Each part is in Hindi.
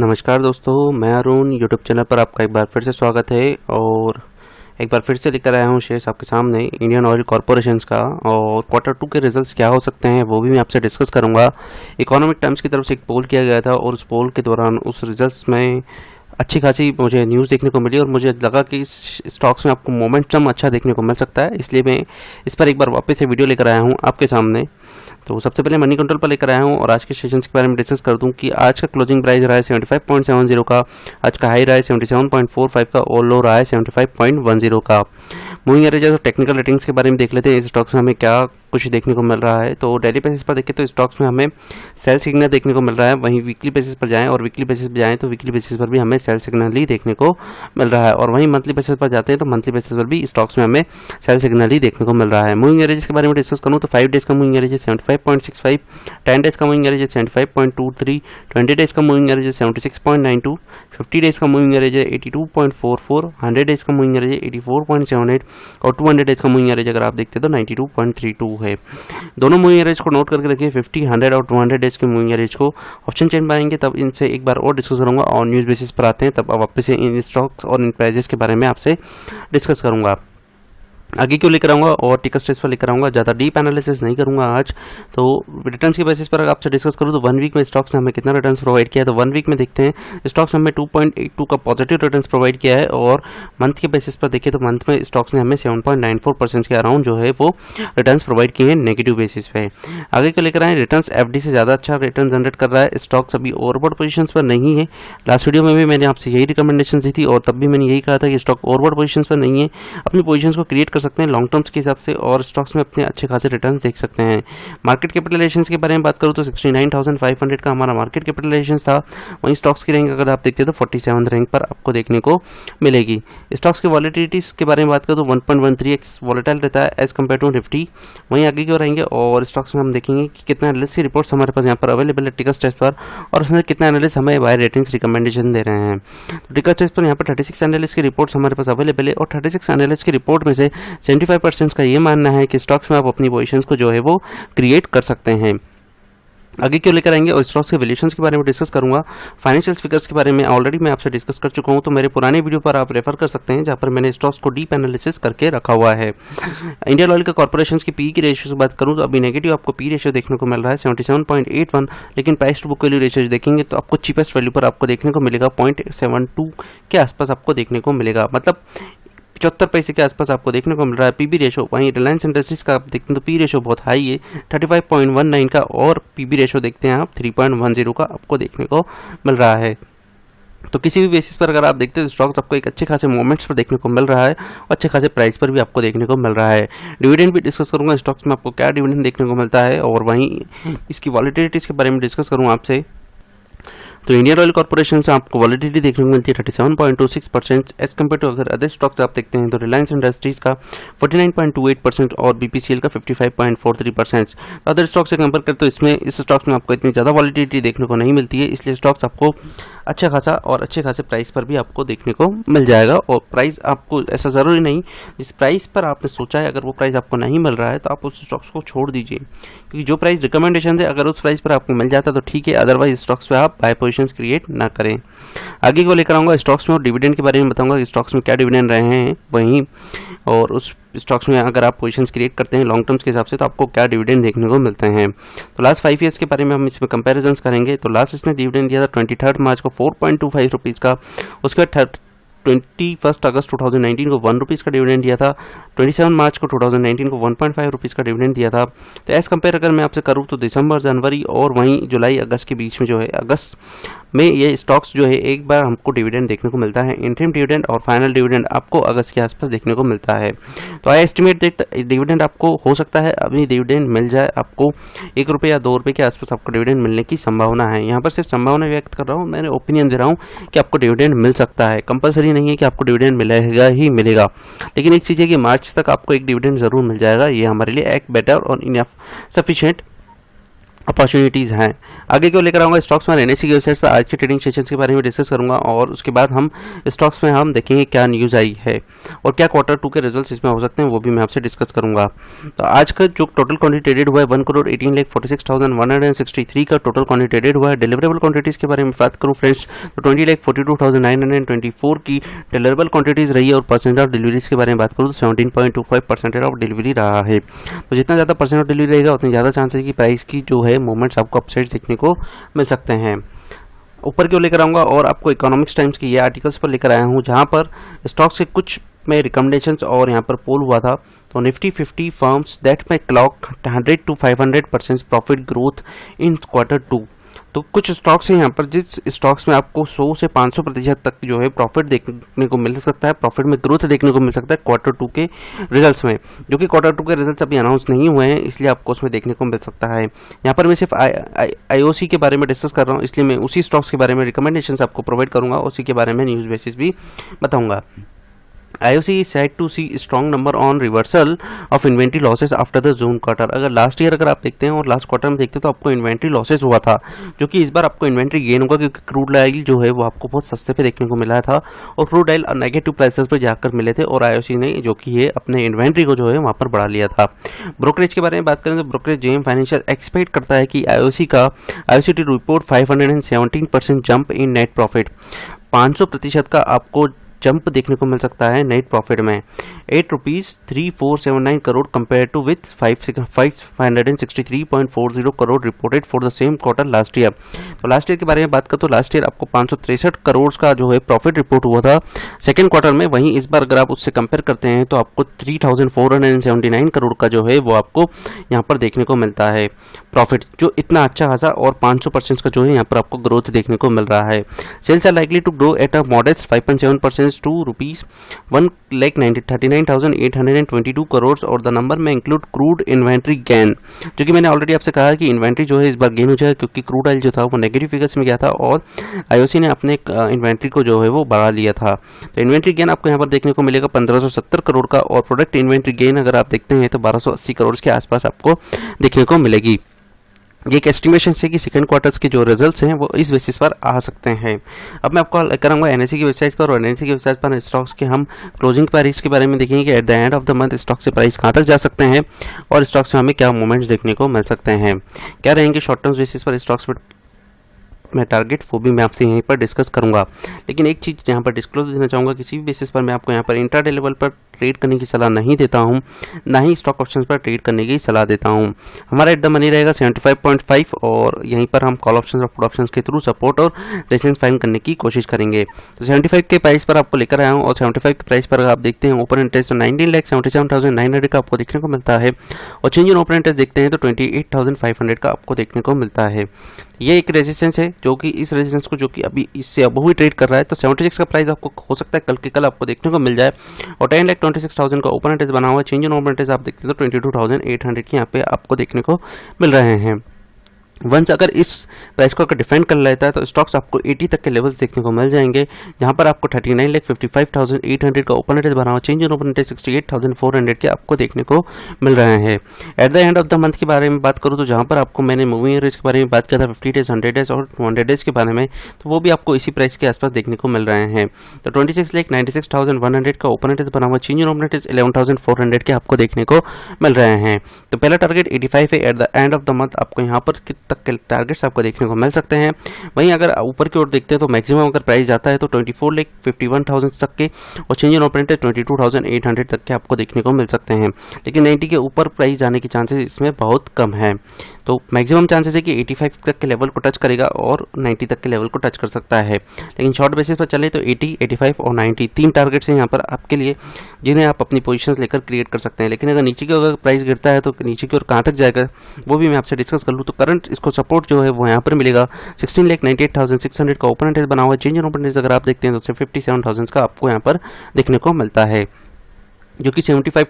नमस्कार दोस्तों, मैं अरुण यूट्यूब चैनल पर आपका एक बार फिर से स्वागत है। और एक बार फिर से लेकर आया हूँ शेयर्स आपके सामने इंडियन ऑयल कॉरपोरेशंस का। और क्वार्टर 2 के रिजल्ट्स क्या हो सकते हैं वो भी मैं आपसे डिस्कस करूँगा। इकोनॉमिक टाइम्स की तरफ से एक पोल किया गया था और उस पोल के दौरान उस रिजल्ट्स में अच्छी खासी मुझे न्यूज़ देखने को मिली और मुझे लगा कि इस स्टॉक्स में आपको मोमेंटम अच्छा देखने को मिल सकता है, इसलिए मैं इस पर एक बार वापस से वीडियो लेकर आया हूँ आपके सामने। तो सबसे पहले मनी कंट्रोल पर लेकर आया हूँ और आज के सेशंस के बारे में डिस्कस कर दूँ कि आज का क्लोजिंग प्राइस रहा है 75.70 का, आज का हाई रहा है 77.45 का और लो रहा है 75.10 का। मूविंग एवरेजेस और टेक्निकल रेटिंग्स के बारे में देख लेते हैं इस स्टॉक्स में हमें क्या कुछ देखने को मिल रहा है। तो डेली बेसिस पर देखें तो स्टॉक्स में हमें सेल सिग्नल देखने को मिल रहा है, वहीं वीकली बेसिस पर जाएं और वीकली बेसिस पर जाएं तो वीकली बेसिस पर भी हमें सेल सिग्नल ही देखने को मिल रहा है, और वहीं मंथली बेसिस पर जाते हैं तो मंथली बेसिस पर भी स्टॉक्स में हमें सेल सिग्नल ही देखने को मिल रहा है। मूविंग एवरेजेस के बारे में डिस्कस करूँ तो 5 डेज का मूविंग एवरेज 75.65, 10 डेज का मूविंग एवरेज 75.23, 20 डेज का मूविंग एवरेज 76.92, 50 डेज का मूविंग एवरेज 82.44, 100 डेज का मूविंग एवरेज 84.78 और 200 डेज का मूविंग एवरेज अगर आप देखते हैं तो 92.32 है। दोनों मूविंग एवरेज को नोट करके रखिए, 50, 100 और 200 डेज के मूविंग एवरेज को। ऑप्शन चेन पाएंगे तब इनसे एक बार और डिस्कस करूंगा और न्यूज़ बेसिस पर आते हैं तब वापस से इन स्टॉक्स और इन प्राइजेस के बारे में आपसे डिस्कस करूंगा। आगे क्यों लेकर आऊँगा और टिकट स्टेज पर लेकर आऊँगा, ज़्यादा डीप एनालिसिस नहीं करूँगा आज। तो रिटर्न्स के बेसिस पर अगर आपसे डिस्कस करूँ तो 1 वीक में स्टॉक्स ने हमें कितना रिटर्न्स प्रोवाइड किया है, तो 1 वीक में देखते हैं स्टॉक्स ने हमें 2.82 का पॉजिटिव रिटर्न्स प्रोवाइड किया है, और मंथ के बेसिस पर देखिए तो मंथ में स्टॉक्स ने हमें 7.94% के अराउंड जो है वो रिटर्न्स प्रोवाइड किए हैं नेगेटिव बेसिस पे। आगे क्यों लेकर आए, रिटर्न्स एफडी से ज़्यादा अच्छा रिटर्न जनरेट कर रहा है, स्टॉक्स अभी ओवरबॉट पोजीशंस पर नहीं है। लास्ट वीडियो में भी मैंने आपसे यही रिकमेंडेशन दी थी और तब भी मैंने यही कहा था कि स्टॉक ओवरबॉट पोजीशंस पर नहीं है, अपनी पोजीशंस को क्रिएट कर सकते हैं लॉन्ग टर्म्स के हिसाब से और स्टॉक्स में अपने अच्छे खासे रिटर्न्स देख सकते हैं। मार्केट कैपिटलाइजेशन के बारे में बात करूं तो 69,500 का हमारा मार्केट कैपिटलाइजेशन था, वहीं स्टॉक्स की रैंक अगर आप देखते हैं तो 47 रैंक पर आपको देखने को मिलेगी। स्टॉक्स की वॉलेटिलिटीज के बारे में बात करूं तो 1.13x वॉलेटाइल रहता है एज कम्पेयर टू निफ्टी। वहीं आगे क्यों रहेंगे और स्टॉक्स में हम देखेंगे कि कितना एनालिस्ट की रिपोर्ट्स हमारे पास यहाँ पर अवेलेबल है टिकट स्टेज पर, और उसमें कितना एनालिस्ट हमें बाय रेटिंग्स रिकमेंडेशन दे रहे हैं। तो टिकट स्टेज पर यहाँ पर 36 एनालिस्ट की रिपोर्ट्स हमारे पास अवेलेबल है और 36 एनालिस्ट की रिपोर्ट में से 75% का ये मानना है कि स्टॉक्स में आप अपनी पोजीशंस को जो है वो क्रिएट कर सकते हैं। आगे क्यों लेकर आएंगे और स्टॉक्स के वैल्यूएशंस के बारे में डिस्कस करूंगा। फाइनेंशियल फिगर्स के बारे में ऑलरेडी मैं आपसे डिस्कस कर चुका हूं, तो मेरे पुराने वीडियो पर आप रेफर कर सकते हैं जहां पर मैंने स्टॉक्स को डीप एनालिसिस करके रखा हुआ है। इंडियन ऑयल के कॉर्पोरेशन की पी की रेशियो से बात करूं तो अभी नेगेटिव आपको पी रेशियो देखने को मिल रहा है 77.81, लेकिन price to book value ratio देखेंगे तो आपको चीपेस्ट वैल्यू पर आपको देखने को मिलेगा 0.72 के आसपास आपको देखने को मिलेगा, मतलब 75 पैसे के आसपास आपको देखने को मिल रहा है पीबी रेशो। वहीं रिलायंस इंडस्ट्रीज का आप देखते हैं तो पी रेशो बहुत हाई है 35.19 का, और पीबी रेशो देखते हैं आप 3.10 का आपको देखने को मिल रहा है। तो किसी भी बेसिस पर अगर आप देखते हैं तो स्टॉक्स आपको एक अच्छे खासे मोमेंट्स पर देखने को मिल रहा है और अच्छे खासे प्राइस पर भी आपको देखने को मिल रहा है। डिविडेंड भी डिस्कस करूंगा, स्टॉक्स में आपको क्या डिविडेंड देखने को मिलता है, और वहीं इसकी वॉलेटिलिटीज के बारे में डिस्कस करूँ आपसे। तो इंडियन ऑयल कॉर्पोरेशन से आपको वॉलिडिटी देखने को मिलती है 37.26% एज कम्पेयर टू अगर अदर स्टॉक्स आप देखते हैं तो रिलायंस इंडस्ट्रीज का 49.28% और बीपीसीएल का 55.43%। तो अदर स्टॉक्स से कंपेयर करते तो इसमें इस स्टॉक्स में आपको इतनी ज़्यादा वॉलिडिटी देखने को नहीं मिलती है, इसलिए स्टॉक्स आपको अच्छा खासा और अच्छे खासे प्राइस पर भी आपको देखने को मिल जाएगा। और प्राइस आपको ऐसा ज़रूरी नहीं जिस प्राइस पर आपने सोचा है अगर वो प्राइस आपको नहीं मिल रहा है तो आप उस स्टॉक्स को छोड़ दीजिए, क्योंकि जो प्राइस रिकमेंडेशन है अगर उस प्राइस पर आपको मिल जाता तो ठीक है, अदरवाइज स्टॉक्स पर आप बाय क्रिएट ना करें। आगे को लेकर आऊंगा स्टॉक्स में और डिविडेंड के बारे में बताऊंगा कि स्टॉक्स में क्या डिविडेंड रहे हैं, वहीं और उस स्टॉक्स में अगर आप पोजीशंस क्रिएट करते हैं लॉन्ग टर्म्स के हिसाब से तो आपको क्या डिविडेंड देखने को मिलते हैं। तो लास्ट 5 ईयर्स के बारे में हम इसमें कंपैरिजंस करेंगे। तो लास्ट इसने डिविडेंड दिया था 23 मार्च को 4.25 रुपीज़ का, उसके बाद 21 अगस्त 2019 को 1 रुपीज़ का डिविडेंड दिया था, 27 मार्च को 2019 को 1.5 रुपीज़ का डिविडेंड दिया था। तो एज कंपेयर अगर मैं आपसे करूँ तो दिसंबर, जनवरी और वहीं जुलाई अगस्त के बीच में जो है अगस्त में ये स्टॉक्स जो है एक बार हमको डिविडेंड देखने को मिलता है। इंटरिम डिविडेंड और फाइनल डिविडेंड आपको अगस्त के आसपास देखने को मिलता है। तो आई एस्टिमेट डिविडेंड आपको हो सकता है अभी डिविडेंड मिल जाए, आपको 1 रुपये या 2 रुपये के आसपास आपको डिविडेंड मिलने की संभावना है। यहाँ पर सिर्फ संभावना व्यक्त कर रहा हूँ, मैंने ओपिनियन दे रहा हूँ कि आपको डिविडेंड मिल सकता है, कंपलसरी नहीं है कि आपको डिविडेंड मिलेगा ही मिलेगा, लेकिन एक चीज़ है कि मार्च तक आपको एक डिविडेंड जरूर मिल जाएगा। ये हमारे लिए एक बेटर और इनफ सफिशिएंट अपॉर्चुनिटीज़ हैं। आगे क्यों लेकर आऊँगा स्टॉक्स में एनएससी की वेबसाइट पर आज के ट्रेडिंग सेशंस के बारे में डिस्कस करूंगा और उसके बाद हम स्टॉक्स में हम देखेंगे क्या न्यूज़ आई है और क्या क्वार्टर 2 के रिजल्ट्स इसमें हो सकते हैं वो भी मैं आपसे डिस्कस करूंगा। तो आज का जो टोटल क्वांटिटी ट्रेडेड हुआ है 1,18,46,163 का टोटल क्वांटिटी ट्रेडेड हुआ है। डिलीवरेबल क्वांटिटीज़ के बारे में बात करूँ फ्रेंड्स तो 20,42,924 की डिलीवरेबल क्वांटिटीज़ रही है और परसेंट ऑफ डिलीवरीज के बारे में बात करूँ तो 17.25% ऑफ डिलीवरी रहा है। तो जितना ज़्यादा परसेंट ऑफ डिलीवरी रहेगा उतनी ज़्यादा चांसेस की प्राइस की जो है मूवमेंट्स आपको अपसाइड देखने को मिल सकते हैं। ऊपर क्यों लेकर आऊँगा और आपको इकोनॉमिक्स टाइम्स की ये आर्टिकल्स पर लेकर आया हूँ जहाँ पर स्टॉक्स के कुछ में रिकमेंडेशंस और यहाँ पर पोल हुआ था। तो निफ्टी 50 फर्म्स दैट में clock 100 to 500% profit growth in quarter 2। तो कुछ स्टॉक्स हैं यहाँ पर जिस स्टॉक्स में आपको 100 से 500% तक जो है प्रॉफिट देखने को मिल सकता है, प्रॉफिट में ग्रोथ देखने को मिल सकता है क्वार्टर 2 के रिजल्ट्स में, जो कि क्वार्टर 2 के रिजल्ट्स अभी अनाउंस नहीं हुए हैं इसलिए आपको उसमें देखने को मिल सकता है। यहाँ पर मैं सिर्फ आईओसी के बारे में डिस्कस कर रहा हूँ इसलिए मैं उसी स्टॉक्स के बारे में रिकमेंडेशन आपको प्रोवाइड करूँगा, उसी के बारे में न्यूज़ बेसिस भी बताऊँगा। IOC is said to see strong number on reversal of inventory losses after the June quarter। अगर लास्ट ईयर अगर आप देखते हैं और लास्ट क्वार्टर में देखते हैं तो आपको इन्वेंट्री लॉसेस हुआ था, जो कि इस बार आपको इन्वेंट्री गेन होगा क्योंकि क्रूड ऑयल जो है वो आपको बहुत सस्ते पे देखने को मिला था और क्रूड ऑयल नेगेटिव प्राइसेस पे जाकर मिले थे और IOC ने जो कि ये अपने इन्वेंट्री को जो है वहाँ पर बढ़ा लिया था। ब्रोकरेज के बारे में बात करें तो ब्रोकरेज जेएम फाइनेंशियल एक्सपेक्ट करता है कि IOC to report 517% jump in net profit, 500% का आपको जंप देखने को मिल सकता है नेट प्रॉफिट में, ₹8,3479 crore compare to with 563.40 crore reported for the same quarter last year. तो लास्ट ईयर के बारे में बात करें तो लास्ट ईयर आपको 563 करोड़ का जो है प्रॉफिट रिपोर्ट हुआ था सेकेंड क्वार्टर में, वहीं इस बार अगर आप उससे कंपेयर करते हैं तो आपको 3,479 करोड़ का जो है वो आपको यहाँ पर देखने को मिलता है प्रॉफिट, जो इतना अच्छा खासा और 500% का जो है यहाँ पर आपको ग्रोथ देखने को मिल रहा है। Sales are likely to grow at a modest 5.7% to ₹1,39,822 crore और द नंबर में इंक्लूड क्रूड इन्वेंट्री गेन, जो कि मैंने ऑलरेडी आपसे कहा कि इन्वेंट्री जो है इस बार गेन हो जाएगा क्योंकि क्रूड ऑयल जो था वो नेगेटिव फिगर्स में गया था और IOC ने अपने इन्वेंट्री को जो है वो बढ़ा लिया था। तो इन्वेंट्री गेन आपको यहाँ पर देखने को मिलेगा 1570 करोड़ का और प्रोडक्ट इन्वेंट्री गेन अगर आप देखते हैं तो 1280 करोड़ के आसपास आपको देखने को मिलेगी। ये एक एस्टिमेशन है कि सेकंड क्वार्टर्स के जो रिजल्ट्स हैं वो इस बेसिस पर आ सकते हैं। अब मैं आपको कराऊंगा एनएससी की वेबसाइट पर और एनएससी की वेबसाइट पर स्टॉक्स के हम क्लोजिंग प्राइस के बारे में देखेंगे कि at the end of the month stock से प्राइस कहाँ तक जा सकते हैं और स्टॉक्स में हमें क्या मूवमेंट्स देखने को मिल सकते हैं, क्या रहेंगे शॉर्ट टर्म बेसिस पर स्टॉक्स में टारगेट, वो भी मैं आपसे यहीं पर डिस्कस करूंगा। लेकिन एक चीज़ यहाँ पर डिस्क्लोज देना चाहूँगा, किसी भी बेसिस पर मैं आपको यहाँ पर इंट्राडे लेवल पर ट्रेड करने की सलाह नहीं देता हूँ, ना ही स्टॉक ऑप्शंस पर ट्रेड करने की सलाह देता हूँ। हमारा एट द मनी रहेगा 75.5 और यहीं पर हम कॉल ऑप्शंस और पुट ऑप्शंस के थ्रू सपोर्ट और रेजिस्टेंस फाइंड करने की कोशिश करेंगे। तो 75 के प्राइस पर आपको लेकर आया हूँ और 75 के प्राइस पर आप देखते हैं ओपन इंटरेस्ट 19,77,900 का आपको देखने को मिलता है और चेंज इन ओपन इंटरेस्ट देखते हैं तो 28,500 का आपको देखने को मिलता है। ये एक रेजिस्टेंस है जो कि इस रेजिस्टेंस को जो कि अभी इससे अबव ही ट्रेड कर रहा है, तो 76 का प्राइस आपको हो सकता है कल के कल आपको देखने को मिल जाए और 10,26,000 का ओपन इंटरेस्ट बना हुआ है। चेंज इन ओपन इंटरेस्ट आप देखते हैं तो 22,800 की यहाँ पे आपको देखने को मिल रहे हैं। वंस अगर इस प्राइस को अगर डिफेंड कर लेता है तो स्टॉक्स आपको 80 तक के लेवल्स देखने को मिल जाएंगे, जहां पर आपको 39,55,800 का ओपन इंटरेस्ट बना हुआ, चेंज इन ओपन इंटरेस्ट 68,400 के आपको देखने को मिल रहे हैं। At the end of the month के बारे में बात करूं तो जहां पर आपको मैंने मूविंग एवरेज के बारे में बात किया था 50 डेज, 100 डेज और 200 डेज के बारे में, तो वो भी आपको इसी प्राइस के आसपास देखने को मिल रहे हैं। तो 26,96,100 का ओपन इंटरेस्ट बना हुआ, चेंज इन ओपन इंटरेस्ट 11,400 के आपको देखने को मिल रहे हैं। तो पहला टारगेट 85 है। At the end of the month आपको यहाँ पर तक के टारगेट्स आपको देखने को मिल सकते हैं। वहीं अगर ऊपर की ओर देखते हैं तो मैक्सिमम अगर प्राइस जाता है तो 24,51,000 तक के और चेंज इन ओपन इंटरेस्ट 22,800 तक के आपको देखने को मिल सकते हैं। लेकिन 90 के ऊपर प्राइस जाने की चांसेस इसमें बहुत कम है। तो मैक्सिमम चांसेस है कि 85 तक के लेवल को टच करेगा और 90 तक के लेवल को टच कर सकता है। लेकिन शॉर्ट बेसिस पर चले तो 80, 85 और 90 तीन टारगेट्स हैं यहाँ पर आपके लिए, जिन्हें आप अपनी पोजीशंस लेकर क्रिएट कर सकते हैं। लेकिन अगर नीचे की अगर प्राइस गिरता है तो नीचे की ओर कहाँ तक जाएगा वो भी मैं आपसे डिस्कस कर लूँ। तो करंट इसको सपोर्ट जो है वो यहाँ पर मिलेगा 16,98,600 का ओपन इंटरेस्ट बना हुआ है। चेंज इन ओपन इंटरेस्ट अगर आप देखते हैं तो 57,000 का आपको यहाँ पर देखने को मिलता है, जो कि 75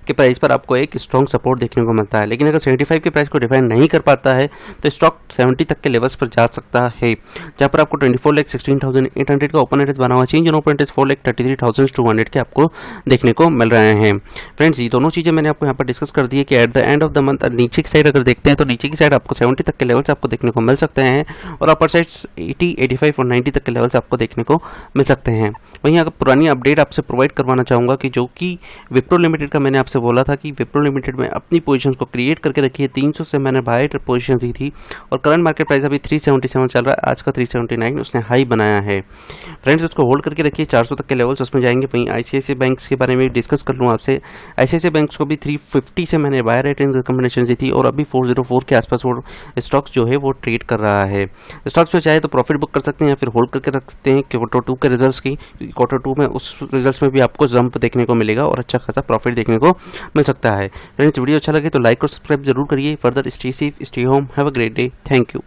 के प्राइस पर आपको एक स्ट्रॉन्ग सपोर्ट देखने को मिलता है। लेकिन अगर 75 के प्राइस को डिफाइन नहीं कर पाता है तो स्टॉक 70 तक के लेवल्स पर जा सकता है, जहां पर आपको 24,16,800 का ओपन एड्रेस बना हुआ चेंज इन ओपन एड्रेस 4,33,200 के आपको देखने को मिल रहे हैं। फ्रेंड्स, ये दोनों चीजें मैंने आपको यहाँ पर डिस्कस कर दी है कि at the end of the month नीचे की साइड अगर देखते हैं तो नीचे की साइड आपको 70 तक के लेवल्स आपको देखने को मिल सकते हैं और अपर साइड 80, 85 और 90 तक के लेवल्स आपको देखने को मिल सकते हैं। वहीं अगर पुरानी अपडेट आपसे प्रोवाइड करवाना चाहूँगा कि जो कि विप्रो लिमिटेड का मैंने आपसे बोला था कि विप्रो लिमिटेड में अपनी पोजीशंस को क्रिएट करके रखी है। 300 से मैंने बाय पोजीशन दी थी और करंट मार्केट प्राइस अभी 377 चल रहा है, आज का 379 उसने हाई बनाया है। फ्रेंड्स, उसको होल्ड करके रखिए, 400 तक के लेवल्स उसमें जाएंगे। वहीं आईसीआईसीआई बैंक्स के बारे में डिस्कस कर लूँ आपसे। आईसीआईसीआई बैंक्स को भी 350 से मैंने बाय रेट रिकमेंडेशन दी थी और अभी 404 के आसपास वो स्टॉक्स जो है वो ट्रेड कर रहा है। स्टॉक्स में चाहे तो प्रॉफिट बुक कर सकते हैं या फिर होल्ड करके रख सकते हैं क्वार्टर 2 के रिजल्ट्स की। क्वार्टर 2 में उस रिजल्ट्स में भी आपको जंप देखने को मिलेगा और अच्छा खासा प्रॉफिट देखने को मिल सकता है। फ्रेंड्स, वीडियो अच्छा लगे तो लाइक और सब्सक्राइब जरूर करिए। Further stay safe, stay home, have a great day. Thank you.